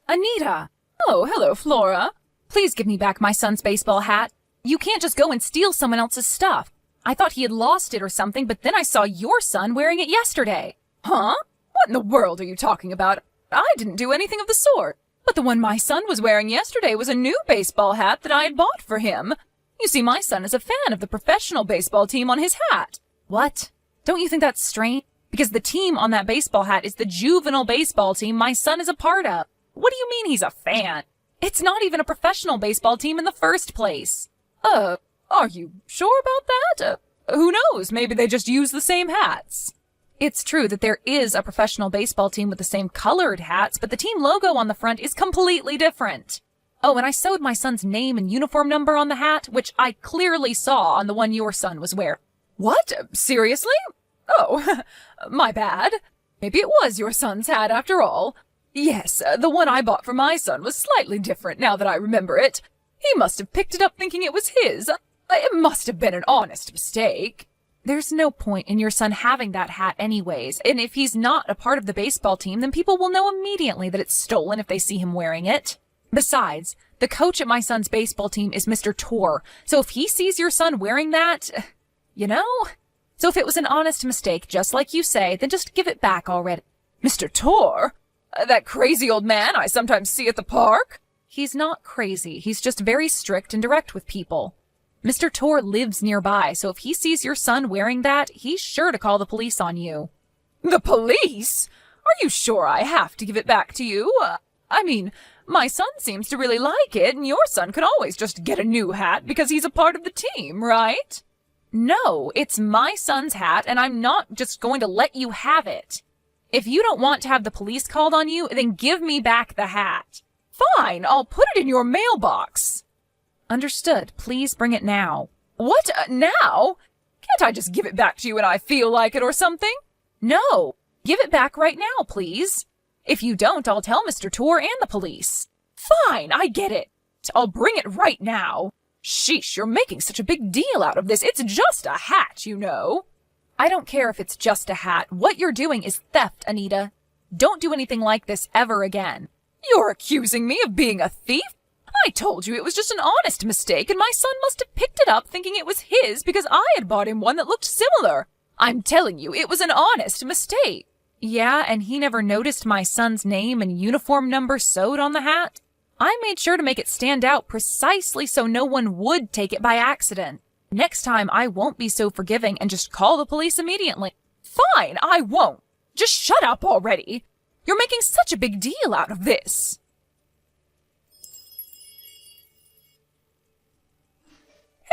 Anita! Oh, hello, Flora. Please give me back my son's baseball hat. You can't just go and steal someone else's stuff. I thought he had lost it or something, but then I saw your son wearing it yesterday. Huh? What in the world are you talking about? I didn't do anything of the sort. But the one my son was wearing yesterday was a new baseball hat that I had bought for him. You see, my son is a fan of the professional baseball team on his hat. What? Don't you think that's strange? Because the team on that baseball hat is the juvenile baseball team my son is a part of. What do you mean he's a fan? It's not even a professional baseball team in the first place. Are you sure about that? Who knows? Maybe they just use the same hats. It's true that there is a professional baseball team with the same colored hats, but the team logo on the front is completely different. Oh, and I sewed my son's name and uniform number on the hat, which I clearly saw on the one your son was wearing. What? Seriously? Oh, my bad. Maybe it was your son's hat after all. Yes, the one I bought for my son was slightly different now that I remember it. He must have picked it up thinking it was his. It must have been an honest mistake. There's no point in your son having that hat anyways, and if he's not a part of the baseball team, then people will know immediately that it's stolen if they see him wearing it. Besides, the coach at my son's baseball team is Mr. Tor, so if he sees your son wearing that, you know? So if it was an honest mistake, just like you say, then just give it back already. Mr. Tor? That crazy old man I sometimes see at the park? He's not crazy. He's just very strict and direct with people. Mr. Tor lives nearby, so if he sees your son wearing that, he's sure to call the police on you. The police? Are you sure I have to give it back to you? I mean, my son seems to really like it, and your son could always just get a new hat because he's a part of the team, right? No, it's my son's hat, and I'm not just going to let you have it. If you don't want to have the police called on you, then give me back the hat. Fine, I'll put it in your mailbox. Understood. Please bring it now. What? Now? Can't I just give it back to you when I feel like it or something? No. Give it back right now, please. If you don't, I'll tell Mr. Tor and the police. Fine, I get it. I'll bring it right now. Sheesh, you're making such a big deal out of this. It's just a hat, you know. I don't care if it's just a hat. What you're doing is theft, Anita. Don't do anything like this ever again. You're accusing me of being a thief? I told you it was just an honest mistake, and my son must have picked it up thinking it was his because I had bought him one that looked similar. I'm telling you, it was an honest mistake. Yeah, and he never noticed my son's name and uniform number sewed on the hat? I made sure to make it stand out precisely so no one would take it by accident. Next time, I won't be so forgiving and just call the police immediately. Fine, I won't. Just shut up already. You're making such a big deal out of this.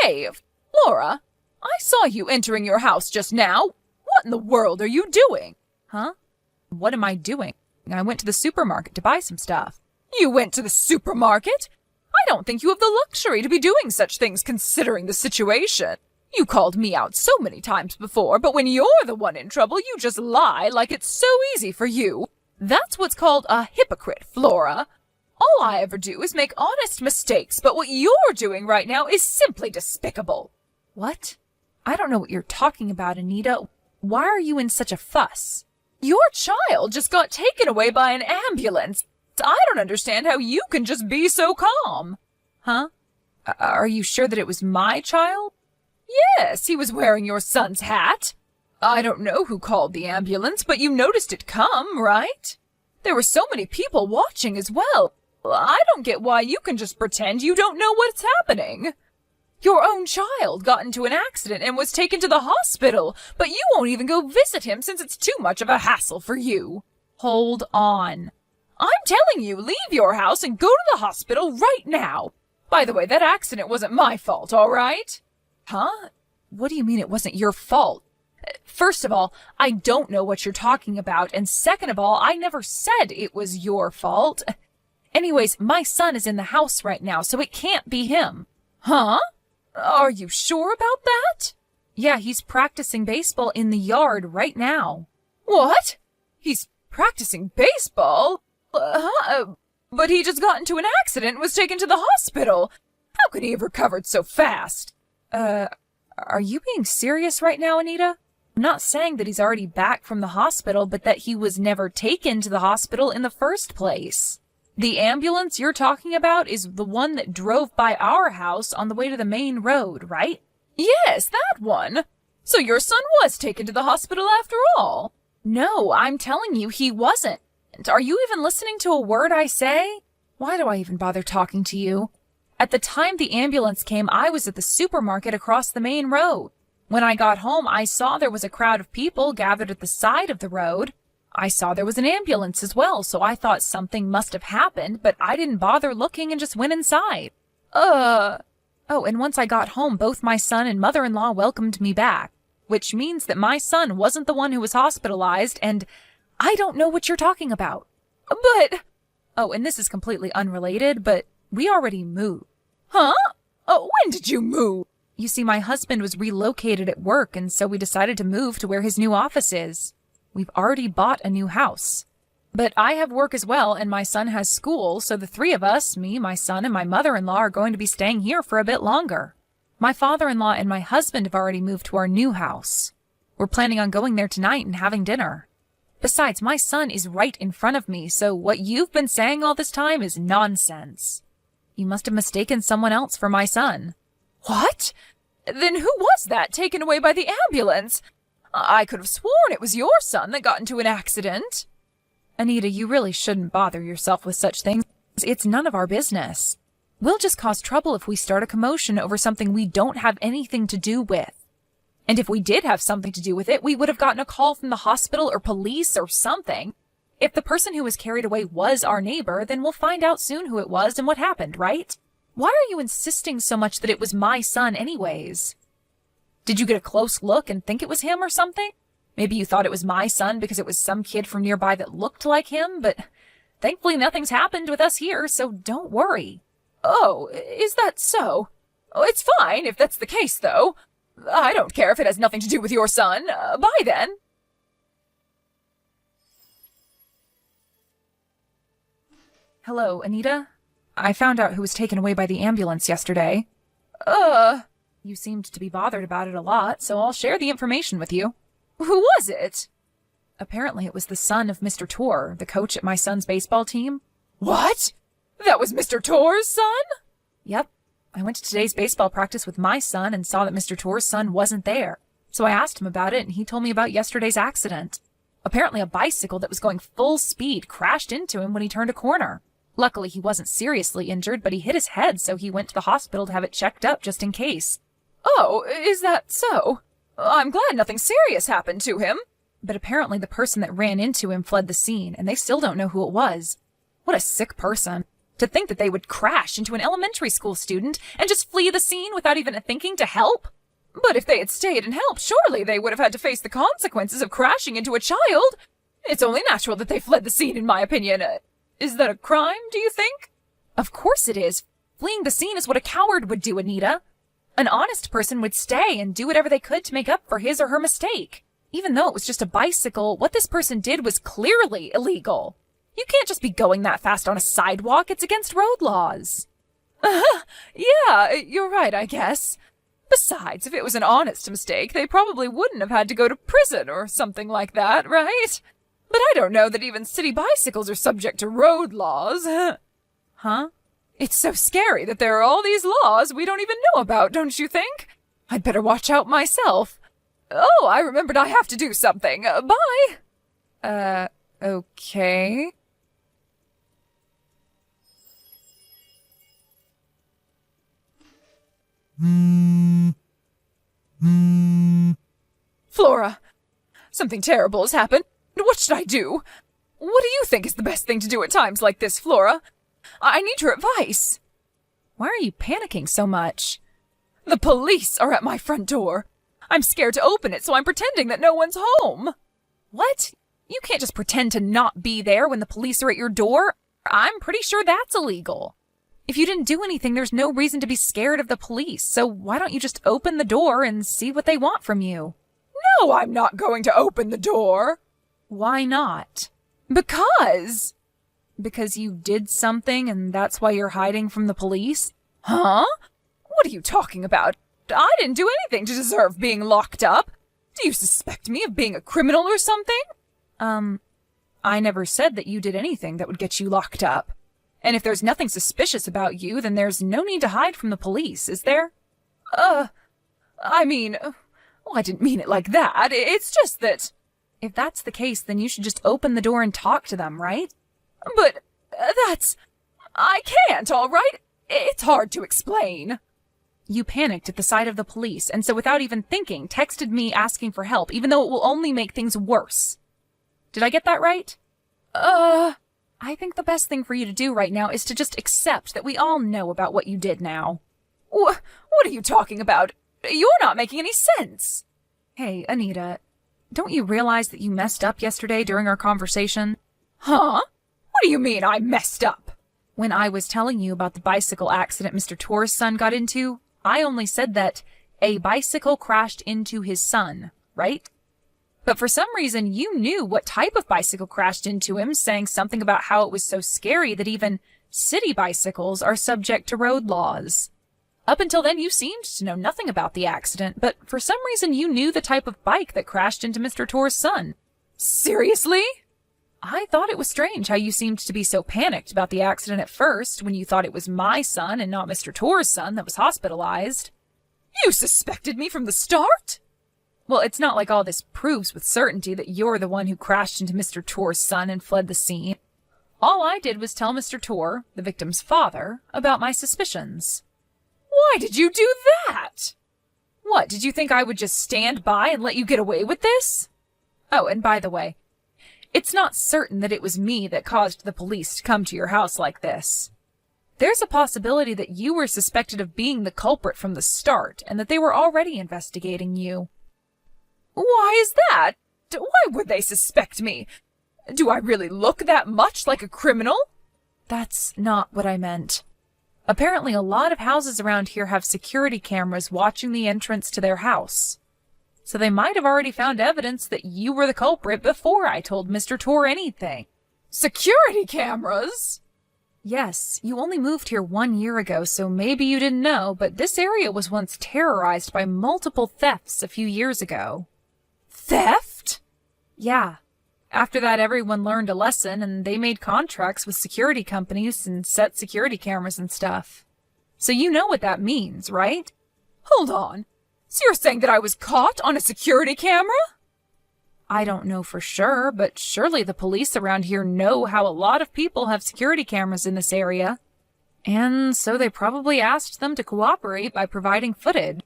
Hey, Flora, I saw you entering your house just now. What in the world are you doing? Huh? What am I doing? I went to the supermarket to buy some stuff. You went to the supermarket? I don't think you have the luxury to be doing such things considering the situation. You called me out so many times before, but when you're the one in trouble, you just lie like it's so easy for you. That's what's called a hypocrite, Flora. All I ever do is make honest mistakes, but what you're doing right now is simply despicable. What? I don't know what you're talking about, Anita. Why are you in such a fuss? Your child just got taken away by an ambulance. I don't understand how you can just be so calm. Huh? Are you sure that it was my child? Yes, he was wearing your son's hat. I don't know who called the ambulance, but you noticed it come, right? There were so many people watching as well. I don't get why you can just pretend you don't know what's happening. Your own child got into an accident and was taken to the hospital, but you won't even go visit him since it's too much of a hassle for you. Hold on. I'm telling you, leave your house and go to the hospital right now. By the way, that accident wasn't my fault, all right? Huh? What do you mean it wasn't your fault? First of all, I don't know what you're talking about, and second of all, I never said it was your fault. Anyways, my son is in the house right now, so it can't be him. Huh? Are you sure about that? Yeah, he's practicing baseball in the yard right now. What? He's practicing baseball? But he just got into an accident and was taken to the hospital. How could he have recovered so fast? Are you being serious right now, Anita? I'm not saying that he's already back from the hospital, but that he was never taken to the hospital in the first place. The ambulance you're talking about is the one that drove by our house on the way to the main road, right? Yes, that one. So your son was taken to the hospital after all. No, I'm telling you, he wasn't. Are you even listening to a word I say? Why do I even bother talking to you? At the time the ambulance came, I was at the supermarket across the main road. When I got home, I saw there was a crowd of people gathered at the side of the road. I saw there was an ambulance as well, so I thought something must have happened, but I didn't bother looking and just went inside. Oh, and once I got home, both my son and mother-in-law welcomed me back, which means that my son wasn't the one who was hospitalized, and I don't know what you're talking about. But, and this is completely unrelated, but we already moved. Huh? Oh, when did you move? You see, my husband was relocated at work, and so we decided to move to where his new office is. We've already bought a new house. But I have work as well, and my son has school, so the three of us, me, my son, and my mother-in-law, are going to be staying here for a bit longer. My father-in-law and my husband have already moved to our new house. We're planning on going there tonight and having dinner. Besides, my son is right in front of me, so what you've been saying all this time is nonsense. You must have mistaken someone else for my son. What? Then who was that taken away by the ambulance? I could have sworn it was your son that got into an accident. Anita, you really shouldn't bother yourself with such things. It's none of our business. We'll just cause trouble if we start a commotion over something we don't have anything to do with. And if we did have something to do with it, we would have gotten a call from the hospital or police or something. If the person who was carried away was our neighbor, then we'll find out soon who it was and what happened, right? Why are you insisting so much that it was my son anyways? Did you get a close look and think it was him or something? Maybe you thought it was my son because it was some kid from nearby that looked like him, but thankfully nothing's happened with us here, so don't worry. Oh, is that so? Oh, it's fine if that's the case, though. I don't care if it has nothing to do with your son. Bye, then. Hello, Anita? I found out who was taken away by the ambulance yesterday. You seemed to be bothered about it a lot, so I'll share the information with you. Who was it? Apparently it was the son of Mr. Tor, the coach at my son's baseball team. What? That was Mr. Tor's son? Yep. I went to today's baseball practice with my son and saw that Mr. Tor's son wasn't there. So I asked him about it, and he told me about yesterday's accident. Apparently a bicycle that was going full speed crashed into him when he turned a corner. Luckily, he wasn't seriously injured, but he hit his head, so he went to the hospital to have it checked up just in case. Oh, is that so? I'm glad nothing serious happened to him. But apparently the person that ran into him fled the scene, and they still don't know who it was. What a sick person. To think that they would crash into an elementary school student and just flee the scene without even thinking to help. But if they had stayed and helped, surely they would have had to face the consequences of crashing into a child. It's only natural that they fled the scene, in my opinion. Is that a crime, do you think? Of course it is. Fleeing the scene is what a coward would do, Anita. An honest person would stay and do whatever they could to make up for his or her mistake. Even though it was just a bicycle, what this person did was clearly illegal. You can't just be going that fast on a sidewalk. It's against road laws. Yeah, you're right, I guess. Besides, if it was an honest mistake, they probably wouldn't have had to go to prison or something like that, right? But I don't know that even city bicycles are subject to road laws. Huh? It's so scary that there are all these laws we don't even know about, don't you think? I'd better watch out myself. Oh, I remembered I have to do something. Bye. Okay. Flora, something terrible has happened. What should I do? What do you think is the best thing to do at times like this, Flora? I need your advice. Why are you panicking so much? The police are at my front door. I'm scared to open it, so I'm pretending that no one's home. What? You can't just pretend to not be there when the police are at your door. I'm pretty sure that's illegal. If you didn't do anything, there's no reason to be scared of the police, so why don't you just open the door and see what they want from you? No, I'm not going to open the door. Why not? Because you did something and that's why you're hiding from the police? Huh? What are you talking about? I didn't do anything to deserve being locked up. Do you suspect me of being a criminal or something? I never said that you did anything that would get you locked up. And if there's nothing suspicious about you, then there's no need to hide from the police, is there? I mean, well, I didn't mean it like that. It's just that... If that's the case, then you should just open the door and talk to them, right? But that's... I can't, all right? It's hard to explain. You panicked at the sight of the police, and so without even thinking, texted me asking for help, even though it will only make things worse. Did I get that right? I think the best thing for you to do right now is to just accept that we all know about what you did now. What are you talking about? You're not making any sense. Hey, Anita, don't you realize that you messed up yesterday during our conversation? Huh? What do you mean I messed up? When I was telling you about the bicycle accident Mr. Tor's son got into, I only said that a bicycle crashed into his son, right? But for some reason, you knew what type of bicycle crashed into him, saying something about how it was so scary that even city bicycles are subject to road laws. Up until then, you seemed to know nothing about the accident, but for some reason you knew the type of bike that crashed into Mr. Tor's son. Seriously? I thought it was strange how you seemed to be so panicked about the accident at first, when you thought it was my son and not Mr. Tor's son that was hospitalized. You suspected me from the start? Well, it's not like all this proves with certainty that you're the one who crashed into Mr. Tor's son and fled the scene. All I did was tell Mr. Tor, the victim's father, about my suspicions. Why did you do that? What, did you think I would just stand by and let you get away with this? Oh, and by the way, it's not certain that it was me that caused the police to come to your house like this. There's a possibility that you were suspected of being the culprit from the start, and that they were already investigating you. Why is that? Why would they suspect me? Do I really look that much like a criminal? That's not what I meant. Apparently, a lot of houses around here have security cameras watching the entrance to their house. So they might have already found evidence that you were the culprit before I told Mr. Tor anything. Security cameras? Yes, you only moved here 1 year ago, so maybe you didn't know, but this area was once terrorized by multiple thefts a few years ago. Theft? Yeah. After that, everyone learned a lesson, and they made contracts with security companies and set security cameras and stuff. So you know what that means, right? Hold on. So you're saying that I was caught on a security camera? I don't know for sure, but surely the police around here know how a lot of people have security cameras in this area. And so they probably asked them to cooperate by providing footage.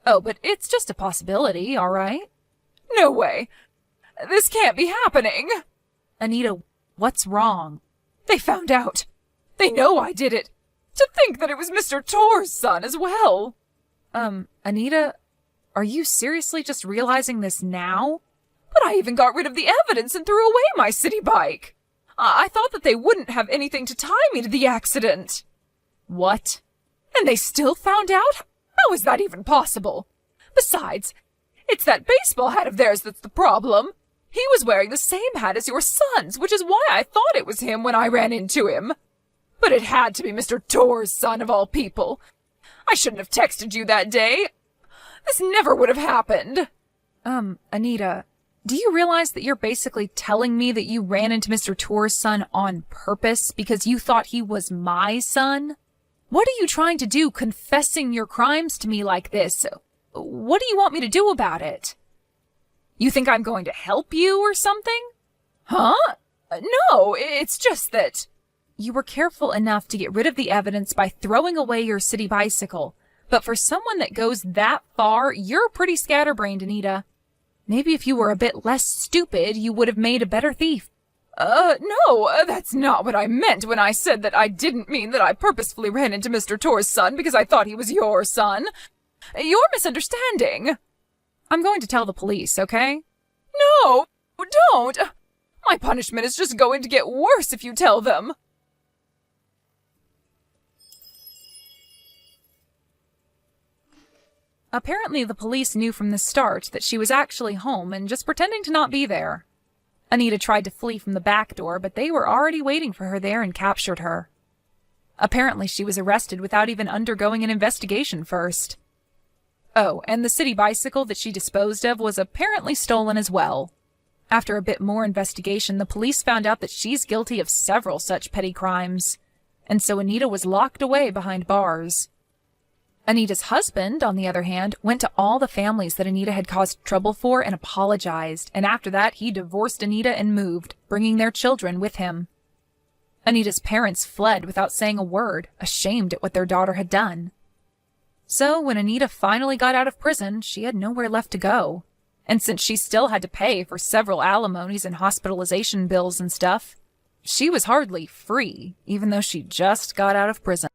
Oh, but it's just a possibility, all right? No way. This can't be happening. Anita, what's wrong? They found out. They know I did it. To think that it was Mr. Tor's son as well. Anita, are you seriously just realizing this now? But I even got rid of the evidence and threw away my city bike. I thought that they wouldn't have anything to tie me to the accident. What? And they still found out? How is that even possible? Besides, it's that baseball hat of theirs that's the problem. He was wearing the same hat as your son's, which is why I thought it was him when I ran into him. But it had to be Mr. Tor's son of all people. I shouldn't have texted you that day. This never would have happened. Anita, do you realize that you're basically telling me that you ran into Mr. Tor's son on purpose because you thought he was my son? What are you trying to do, confessing your crimes to me like this? What do you want me to do about it? You think I'm going to help you or something? Huh? No, it's just that... You were careful enough to get rid of the evidence by throwing away your city bicycle. But for someone that goes that far, you're pretty scatterbrained, Anita. Maybe if you were a bit less stupid, you would have made a better thief. No, that's not what I meant when I said that I didn't mean that I purposefully ran into Mr. Tor's son because I thought he was your son. You're misunderstanding. I'm going to tell the police, okay? No, don't. My punishment is just going to get worse if you tell them. Apparently the police knew from the start that she was actually home and just pretending to not be there. Anita tried to flee from the back door, but they were already waiting for her there and captured her. Apparently she was arrested without even undergoing an investigation first. Oh, and the city bicycle that she disposed of was apparently stolen as well. After a bit more investigation, the police found out that she's guilty of several such petty crimes. and so Anita was locked away behind bars. Anita's husband, on the other hand, went to all the families that Anita had caused trouble for and apologized, and after that he divorced Anita and moved, bringing their children with him. Anita's parents fled without saying a word, ashamed at what their daughter had done. So when Anita finally got out of prison, she had nowhere left to go. And since she still had to pay for several alimonies and hospitalization bills and stuff, she was hardly free, even though she just got out of prison.